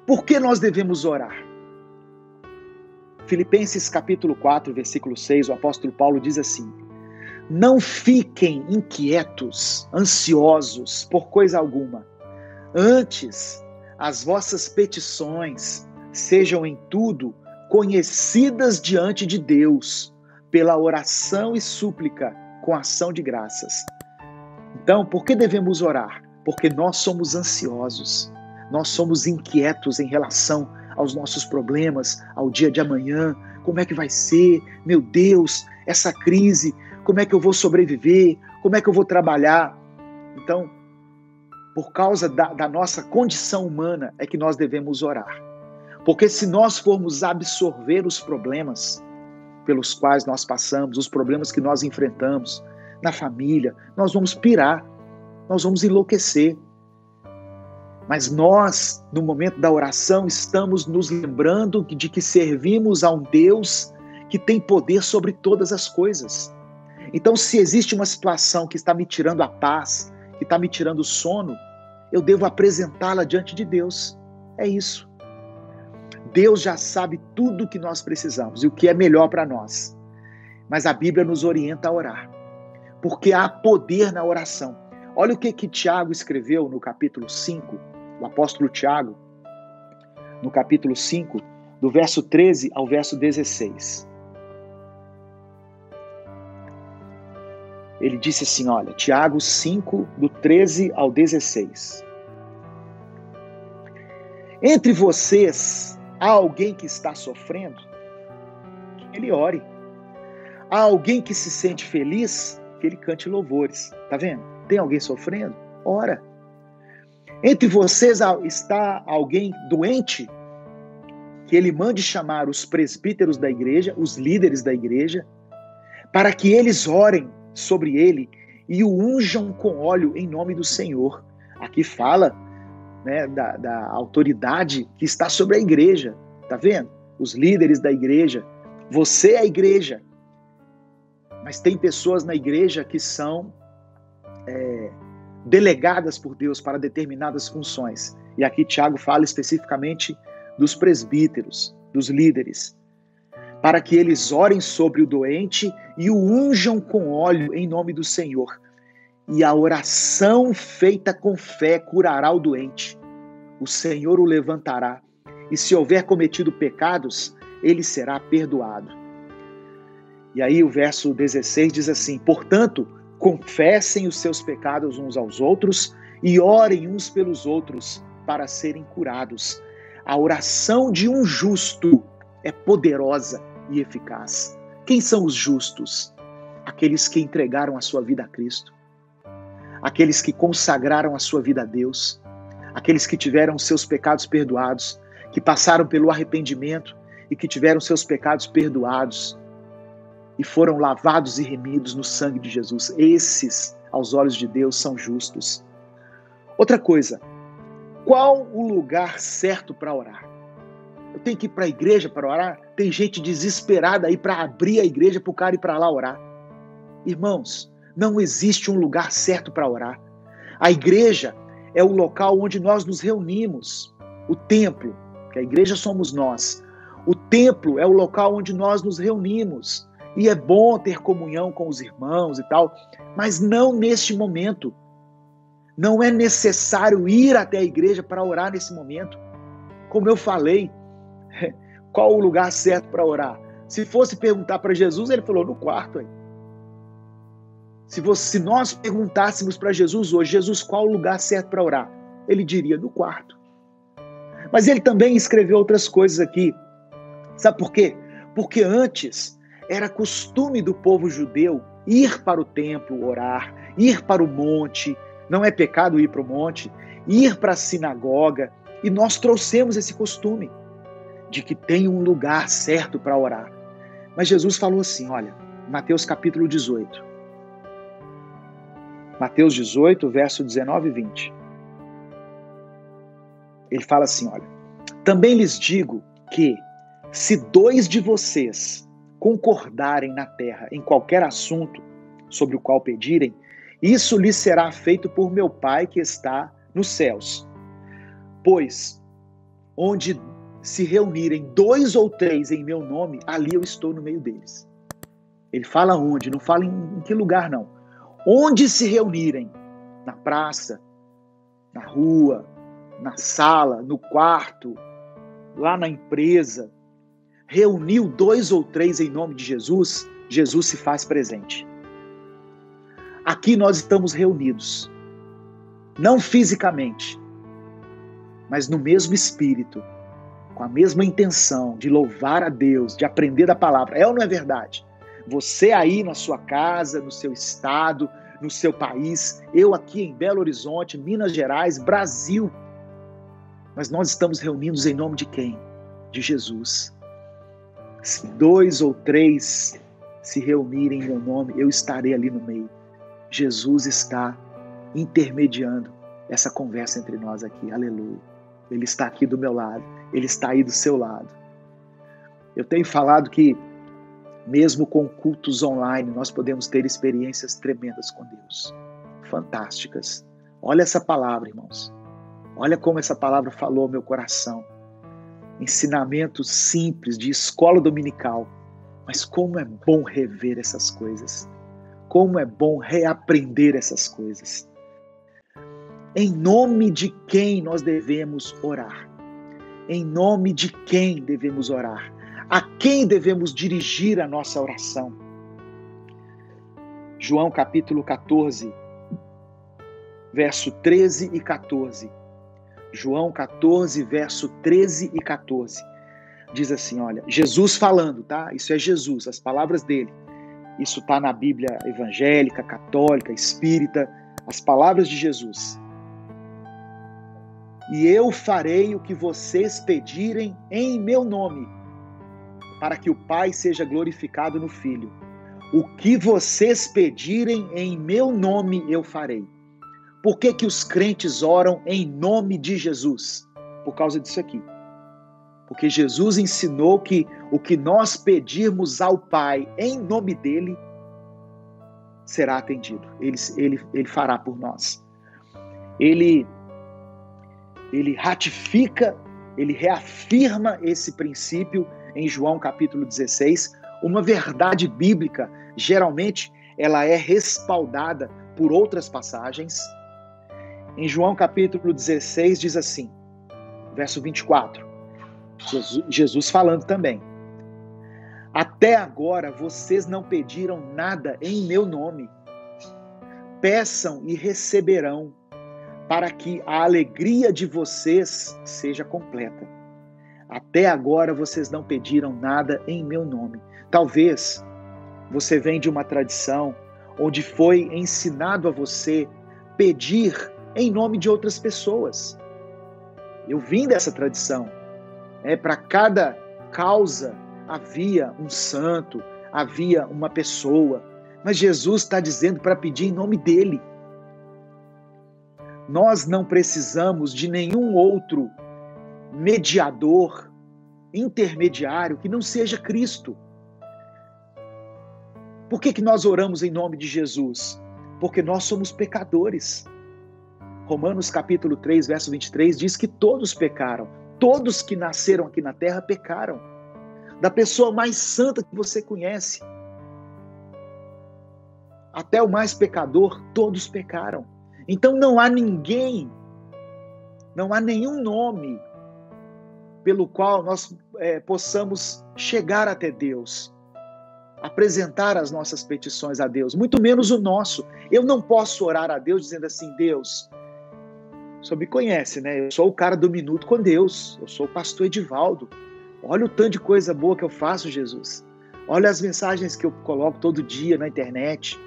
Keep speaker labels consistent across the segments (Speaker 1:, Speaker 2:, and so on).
Speaker 1: Por que nós devemos orar? Filipenses capítulo 4, versículo 6, o apóstolo Paulo diz assim: não fiquem inquietos, ansiosos por coisa alguma. Antes, as vossas petições sejam em tudo conhecidas diante de Deus, pela oração e súplica, com ação de graças. Então, por que devemos orar? Porque nós somos ansiosos, nós somos inquietos em relação aos nossos problemas, ao dia de amanhã. Como é que vai ser? Meu Deus, essa crise, como é que eu vou sobreviver? Como é que eu vou trabalhar? Então, por causa da nossa condição humana, é que nós devemos orar. Porque se nós formos absorver os problemas pelos quais nós passamos, os problemas que nós enfrentamos na família, nós vamos pirar, nós vamos enlouquecer. Mas nós, no momento da oração, estamos nos lembrando de que servimos a um Deus que tem poder sobre todas as coisas. Então, se existe uma situação que está me tirando a paz, que está me tirando o sono, eu devo apresentá-la diante de Deus. É isso. Deus já sabe tudo o que nós precisamos e o que é melhor para nós. Mas a Bíblia nos orienta a orar, porque há poder na oração. Olha o que Tiago escreveu no capítulo 5, o apóstolo Tiago, no capítulo 5, do verso 13 ao verso 16. Ele disse assim, olha, Tiago 5, do 13 ao 16. Entre vocês, há alguém que está sofrendo? Que ele ore. Há alguém que se sente feliz? Que ele cante louvores. Tá vendo? Tem alguém sofrendo? Ora. Entre vocês está alguém doente? Que ele mande chamar os presbíteros da igreja, os líderes da igreja, para que eles orem sobre ele e o unjam com óleo em nome do Senhor. Aqui fala, né, da autoridade que está sobre a igreja. Tá vendo? Os líderes da igreja. Você é a igreja. Mas tem pessoas na igreja que são delegadas por Deus para determinadas funções. E aqui Tiago fala especificamente dos presbíteros, dos líderes, para que eles orem sobre o doente e o unjam com óleo em nome do Senhor. E a oração feita com fé curará o doente. O Senhor o levantará. E se houver cometido pecados, ele será perdoado. E aí o verso 16 diz assim: portanto, confessem os seus pecados uns aos outros e orem uns pelos outros para serem curados. A oração de um justo é poderosa e eficaz. Quem são os justos? Aqueles que entregaram a sua vida a Cristo. Aqueles que consagraram a sua vida a Deus. Aqueles que tiveram seus pecados perdoados, que passaram pelo arrependimento e que tiveram seus pecados perdoados e foram lavados e remidos no sangue de Jesus. Esses, aos olhos de Deus, são justos. Outra coisa, qual o lugar certo para orar? Eu tenho que ir para a igreja para orar? Tem gente desesperada aí para abrir a igreja para o cara ir para lá orar. Irmãos, não existe um lugar certo para orar. A igreja é o local onde nós nos reunimos. O templo, que a igreja somos nós. O templo é o local onde nós nos reunimos. E é bom ter comunhão com os irmãos e tal, mas não neste momento. Não é necessário ir até a igreja para orar nesse momento. Como eu falei, qual o lugar certo para orar? Se fosse perguntar para Jesus, ele falou, no quarto. Aí. Se nós perguntássemos para Jesus hoje, Jesus, qual o lugar certo para orar? Ele diria, no quarto. Mas ele também escreveu outras coisas aqui. Sabe por quê? Porque antes era costume do povo judeu ir para o templo orar, ir para o monte, não é pecado ir para o monte, ir para a sinagoga, e nós trouxemos esse costume de que tem um lugar certo para orar. Mas Jesus falou assim, olha, Mateus capítulo 18. Mateus 18, verso 19 e 20. Ele fala assim, olha, também lhes digo que se 2 de vocês concordarem na terra em qualquer assunto sobre o qual pedirem, isso lhes será feito por meu Pai que está nos céus. Pois onde se reunirem 2 ou 3 em meu nome, ali eu estou no meio deles. Ele fala onde, não fala em que lugar não. Onde se reunirem, na praça, na rua, na sala, no quarto, lá na empresa, reuniu 2 ou 3 em nome de Jesus, Jesus se faz presente. Aqui nós estamos reunidos, não fisicamente, mas no mesmo espírito, com a mesma intenção de louvar a Deus, de aprender da palavra. É ou não é verdade? Você aí na sua casa, no seu estado, no seu país, eu aqui em Belo Horizonte, Minas Gerais, Brasil. Mas nós estamos reunidos em nome de quem? De Jesus. Se 2 ou 3 se reunirem em meu nome, eu estarei ali no meio. Jesus está intermediando essa conversa entre nós aqui. Aleluia. Ele está aqui do meu lado. Ele está aí do seu lado. Eu tenho falado que mesmo com cultos online, nós podemos ter experiências tremendas com Deus. Fantásticas. Olha essa palavra, irmãos. Olha como essa palavra falou ao meu coração. Ensinamento simples de escola dominical. Mas como é bom rever essas coisas. Como é bom reaprender essas coisas. Em nome de quem nós devemos orar? Em nome de quem devemos orar? A quem devemos dirigir a nossa oração? João capítulo 14, verso 13 e 14. João 14, verso 13 e 14. Diz assim, olha, Jesus falando, tá? Isso é Jesus, as palavras dele. Isso está na Bíblia evangélica, católica, espírita, as palavras de Jesus. E eu farei o que vocês pedirem em meu nome, para que o Pai seja glorificado no Filho. O que vocês pedirem em meu nome, eu farei. Por que os crentes oram em nome de Jesus? Por causa disso aqui. Porque Jesus ensinou que o que nós pedirmos ao Pai em nome dele, será atendido. Ele fará por nós. Ele ratifica, ele reafirma esse princípio em João capítulo 16, uma verdade bíblica, geralmente ela é respaldada por outras passagens. Em João capítulo 16 diz assim, verso 24, Jesus falando também, até agora vocês não pediram nada em meu nome, peçam e receberão, para que a alegria de vocês seja completa. Até agora vocês não pediram nada em meu nome. Talvez você venha de uma tradição onde foi ensinado a você pedir em nome de outras pessoas. Eu vim dessa tradição. Para cada causa havia um santo, havia uma pessoa. Mas Jesus está dizendo para pedir em nome dele. Nós não precisamos de nenhum outro mediador, intermediário, que não seja Cristo. Por que nós oramos em nome de Jesus? Porque nós somos pecadores. Romanos capítulo 3, verso 23 diz que todos pecaram. Todos que nasceram aqui na terra pecaram. Da pessoa mais santa que você conhece, até o mais pecador, todos pecaram. Então não há ninguém, não há nenhum nome pelo qual nós possamos chegar até Deus, apresentar as nossas petições a Deus, muito menos o nosso. Eu não posso orar a Deus dizendo assim, Deus, o senhor me conhece, né? Eu sou o cara do minuto com Deus, eu sou o pastor Edivaldo. Olha o tanto de coisa boa que eu faço, Jesus. Olha as mensagens que eu coloco todo dia na internet.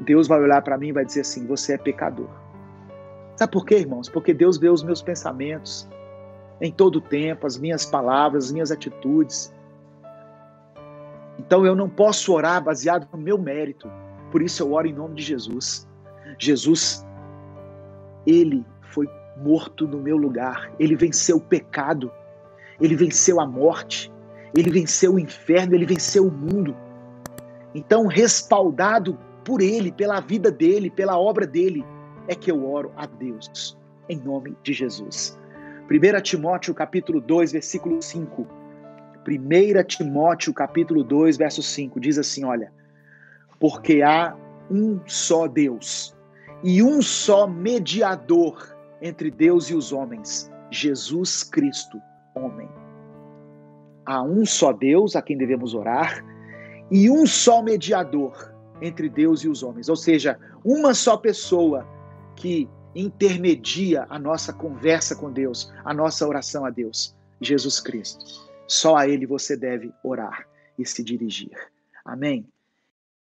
Speaker 1: Deus vai olhar para mim e vai dizer assim, você é pecador. Sabe por quê, irmãos? Porque Deus vê os meus pensamentos em todo o tempo, as minhas palavras, as minhas atitudes. Então eu não posso orar baseado no meu mérito. Por isso eu oro em nome de Jesus. Jesus, ele foi morto no meu lugar. Ele venceu o pecado. Ele venceu a morte. Ele venceu o inferno. Ele venceu o mundo. Então, respaldado por ele, pela vida dele, pela obra dele, é que eu oro a Deus, em nome de Jesus. 1 Timóteo capítulo 2, versículo 5. 1 Timóteo capítulo 2, verso 5, diz assim, olha, porque há um só Deus e um só mediador entre Deus e os homens, Jesus Cristo, homem. Há um só Deus a quem devemos orar e um só mediador entre Deus e os homens, ou seja, uma só pessoa que intermedia a nossa conversa com Deus, a nossa oração a Deus, Jesus Cristo. Só a Ele você deve orar e se dirigir. Amém?